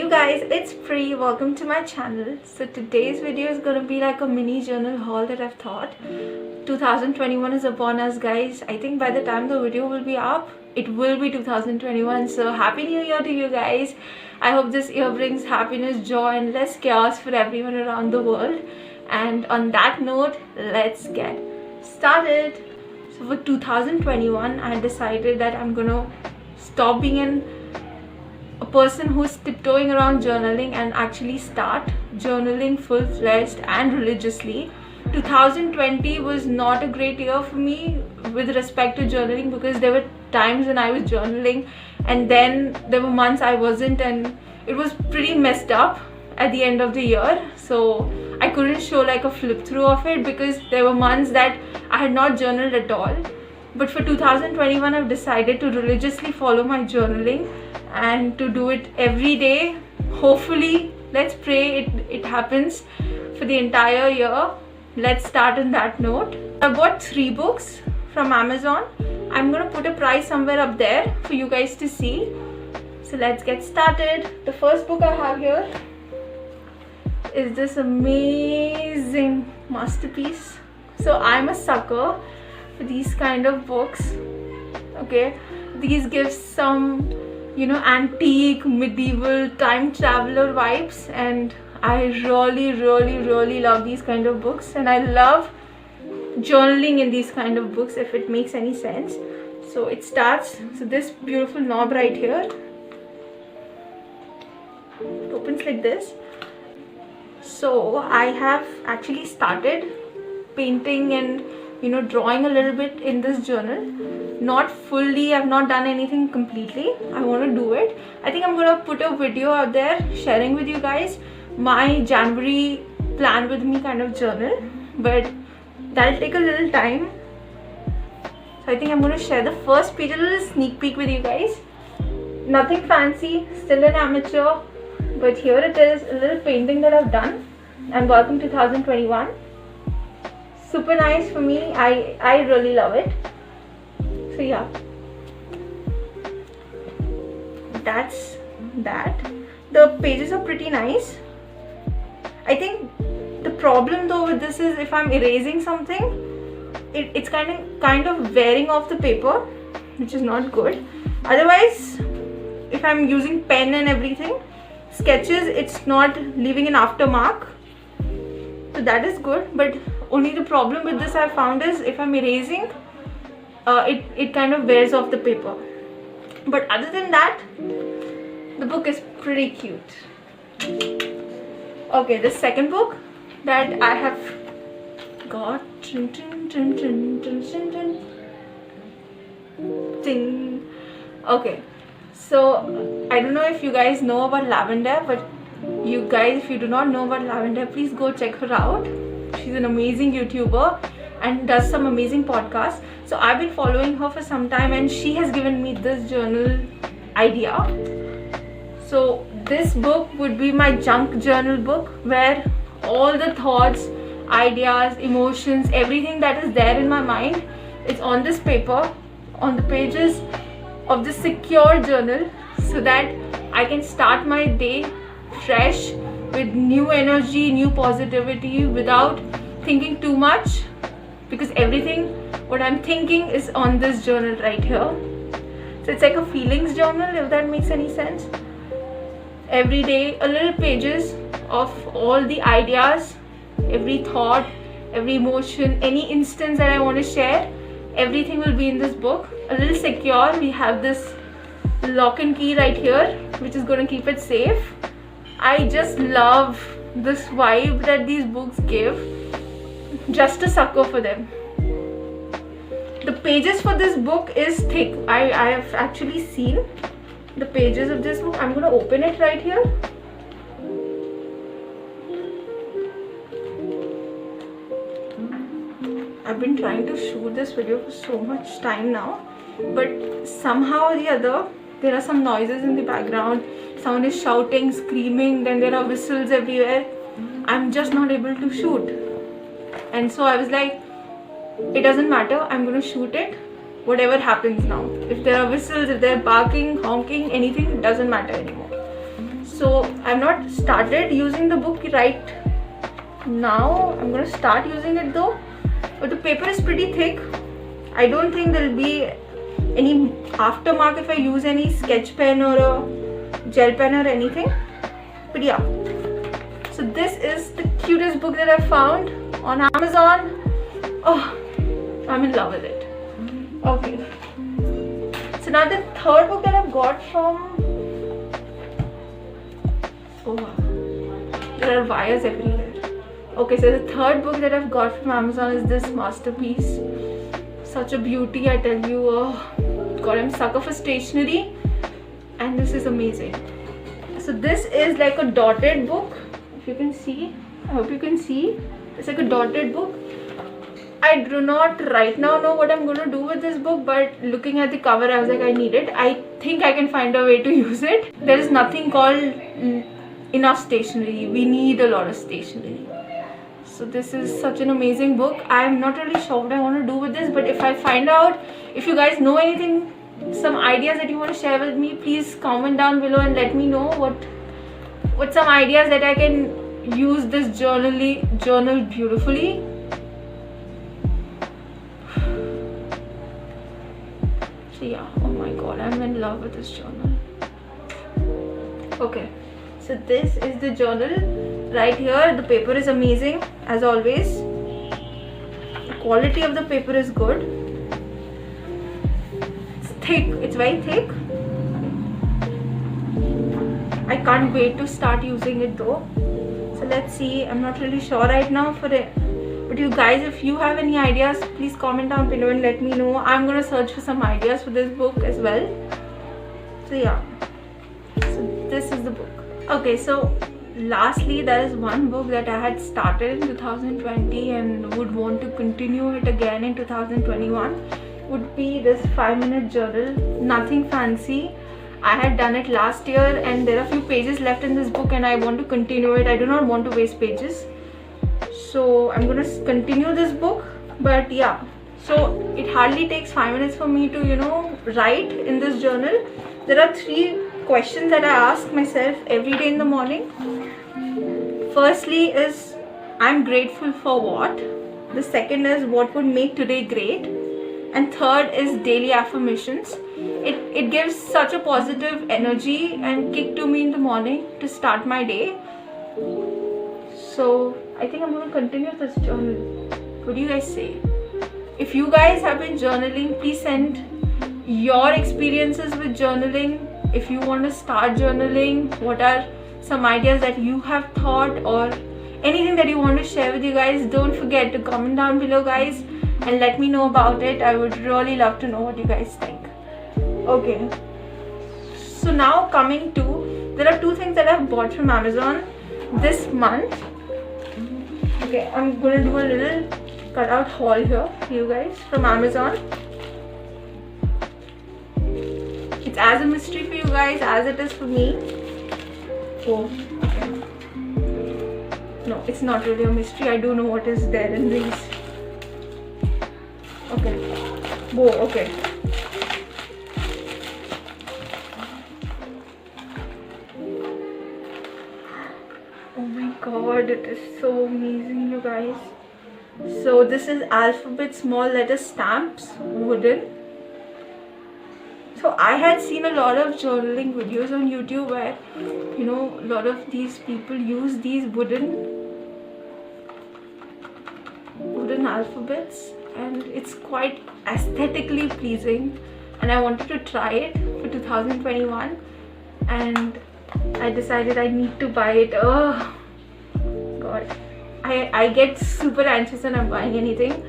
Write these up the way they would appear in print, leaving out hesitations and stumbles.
guys, it's Pri. Welcome to my channel. So today's video is gonna be like a mini journal haul that I've thought. 2021 is upon us, guys. I think by the time the video will be up, it will be 2021. So happy new year to you guys. I hope this year brings happiness, joy and less chaos for everyone around the world. And on that note, let's get started. So for 2021, I decided that I'm gonna stop being a person who's tiptoeing around journaling and actually start journaling full-fledged and religiously. 2020 was not a great year for me with respect to journaling, because there were times when I was journaling and then there were months I wasn't, and it was pretty messed up at the end of the year. So I couldn't show like a flip through of it because there were months that I had not journaled at all. But for 2021, I've decided to religiously follow my journaling and to do it every day. Hopefully, let's pray it happens for the entire year. Let's start on that note. I bought 3 books from Amazon. I'm gonna put a price somewhere up there for you guys to see. So let's get started. The first book I have here is this amazing masterpiece. So I'm a sucker for these kind of books. Okay, these give some, you know, antique, medieval, time traveler vibes, and I really love these kind of books, and I love journaling in these kind of books, if it makes any sense. So it starts, so this beautiful knob right here, it opens like this. So I have actually started painting and, you know, drawing a little bit in this journal. Not fully, I've not done anything completely. I want to do it. I think I'm gonna put a video out there sharing with you guys my January plan with me kind of journal, but that'll take a little time. So I think I'm gonna share the first page, a little sneak peek with you guys. Nothing fancy, still an amateur, but here it is, a little painting that I've done. And welcome 2021. Super nice for me. I really love it. So yeah, that's that. The pages are pretty nice. I think the problem though with this is if I'm erasing something, it's kind of wearing off the paper, which is not good. Otherwise, if I'm using pen and everything, sketches, it's not leaving an aftermark, so that is good. But only the problem with this I found is if I'm erasing, it kind of wears off the paper. But other than that, the book is pretty cute. Okay, the second book that I have got, okay, so I don't know if you guys know about Lavender, but you guys, if you do not know about Lavender, please go check her out. She's an amazing YouTuber and does some amazing podcasts. So I've been following her for some time, and she has given me this journal idea. So this book would be my junk journal book, where all the thoughts, ideas, emotions, everything that is there in my mind is on this paper, on the pages of the secure journal, so that I can start my day fresh with new energy, new positivity, without thinking too much, because everything what I'm thinking is on this journal right here. So it's like a feelings journal, if that makes any sense. Every day a little pages of all the ideas, every thought, every emotion, any instance that I want to share, everything will be in this book. A little secure. We have this lock and key right here, which is going to keep it safe. I just love this vibe that these books give. Just a sucker for them. The pages for this book is thick. I have actually seen the pages of this book. I'm going to open it right here. I've been trying to shoot this video for so much time now, but somehow or the other there are some noises in the background. Someone is shouting, screaming, then there are whistles everywhere. I'm just not able to shoot. And so I was like, it doesn't matter, I'm going to shoot it whatever happens now. If there are whistles, if they're barking, honking, anything, it doesn't matter anymore. So I've not started using the book right now. I'm gonna start using it though. But the paper is pretty thick. I don't think there'll be any aftermark if I use any sketch pen or a gel pen or anything. But yeah. So this is the cutest book that I found on Amazon. Oh, I'm in love with it. Okay. So now the third book that I've got from... Oh wow. There are wires everywhere. Okay, so the third book that I've got from Amazon is this masterpiece. Such a beauty, I tell you. Oh God, I'm sucker for stationery. And this is amazing. So this is like a dotted book. If you can see, I hope you can see. It's like a dotted book. I do not right now know what I'm going to do with this book, but looking at the cover, I was like, I need it. I think I can find a way to use it. There is nothing called enough stationery. We need a lot of stationery. So this is such an amazing book. I'm not really sure what I want to do with this, but if I find out, if you guys know anything, some ideas that you want to share with me, please comment down below and let me know what some ideas that I can use this journal beautifully. So yeah, oh my God, I'm in love with this journal. Okay, so this is the journal. Right here, the paper is amazing as always. The quality of the paper is good. It's thick, it's very thick. I can't wait to start using it though. So let's see, I'm not really sure right now for it. But you guys, if you have any ideas, please comment down below and let me know. I'm gonna search for some ideas for this book as well. So yeah, so this is the book. Okay, so lastly, there is one book that I had started in 2020 and would want to continue it again in 2021. Would be this 5-minute journal. Nothing fancy. I had done it last year and there are a few pages left in this book and I want to continue it. I do not want to waste pages. So I'm going to continue this book. But yeah, so it hardly takes 5 minutes for me to, write in this journal. There are 3 questions that I ask myself every day in the morning. Firstly is, I'm grateful for what? The second is, what would make today great? And third is daily affirmations. It gives such a positive energy and kick to me in the morning to start my day. So I think I'm going to continue this journal. What do you guys say? If you guys have been journaling, please send your experiences with journaling. If you want to start journaling, what are some ideas that you have thought or anything that you want to share with you guys, don't forget to comment down below, guys, and let me know about it. I would really love to know what you guys think. Okay, so now coming to, there are 2 things that I've bought from Amazon this month. Okay, I'm gonna do a little cutout haul here for you guys from Amazon. It's as a mystery for you guys as it is for me. Oh, okay. No, it's not really a mystery. I do know what is there in these. Okay. Whoa, okay. Oh my God, it is so amazing, you guys. So this is alphabet small letter stamps, wooden. So I had seen a lot of journaling videos on YouTube where, a lot of these people use these wooden alphabets, and it's quite aesthetically pleasing, and I wanted to try it for 2021 and I decided I need to buy it. Oh God, I get super anxious when I'm buying anything,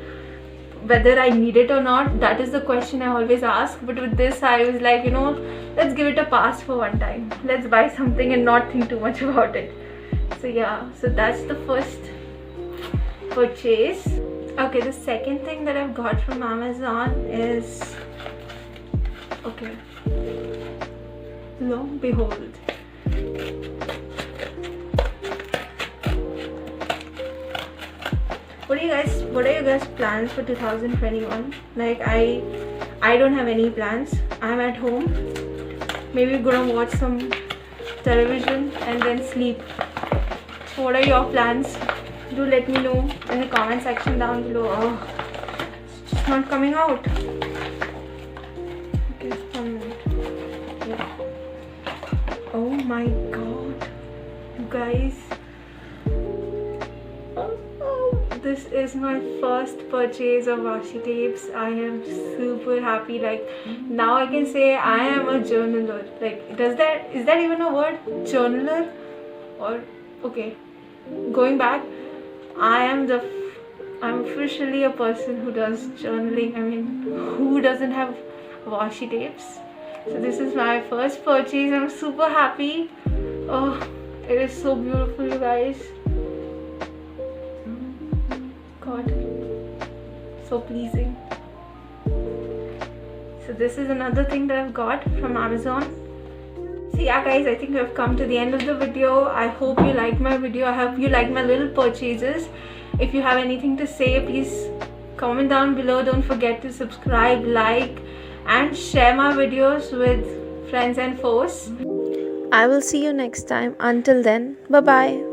whether I need it or not. That is the question I always ask. But with this, I was like, let's give it a pass for one time. Let's buy something and not think too much about it. So yeah, so that's the first purchase. Okay, the second thing that I've got from Amazon is, okay, lo and behold, what are your guys plans for 2021? Like I don't have any plans. I'm at home. Maybe we're gonna watch some television and then sleep. So what are your plans? Do let me know in the comment section down below. Oh, it's just not coming out. Okay, 1 minute. Yeah. Oh my god, you guys. This is my first purchase of washi tapes. I am super happy. Like, now I can say I am a journaler. Like, is that even a word? Journaler? Or okay, going back, I'm officially a person who does journaling. I mean, who doesn't have washi tapes? So this is my first purchase. I'm super happy. Oh, it is so beautiful, you guys. God, so pleasing. So this is another thing that I've got from Amazon. So yeah guys, I think we've come to the end of the video. I hope you liked my video. I hope you liked my little purchases. If you have anything to say, please comment down below. Don't forget to subscribe, like and share my videos with friends and foes. I will see you next time. Until then, bye bye.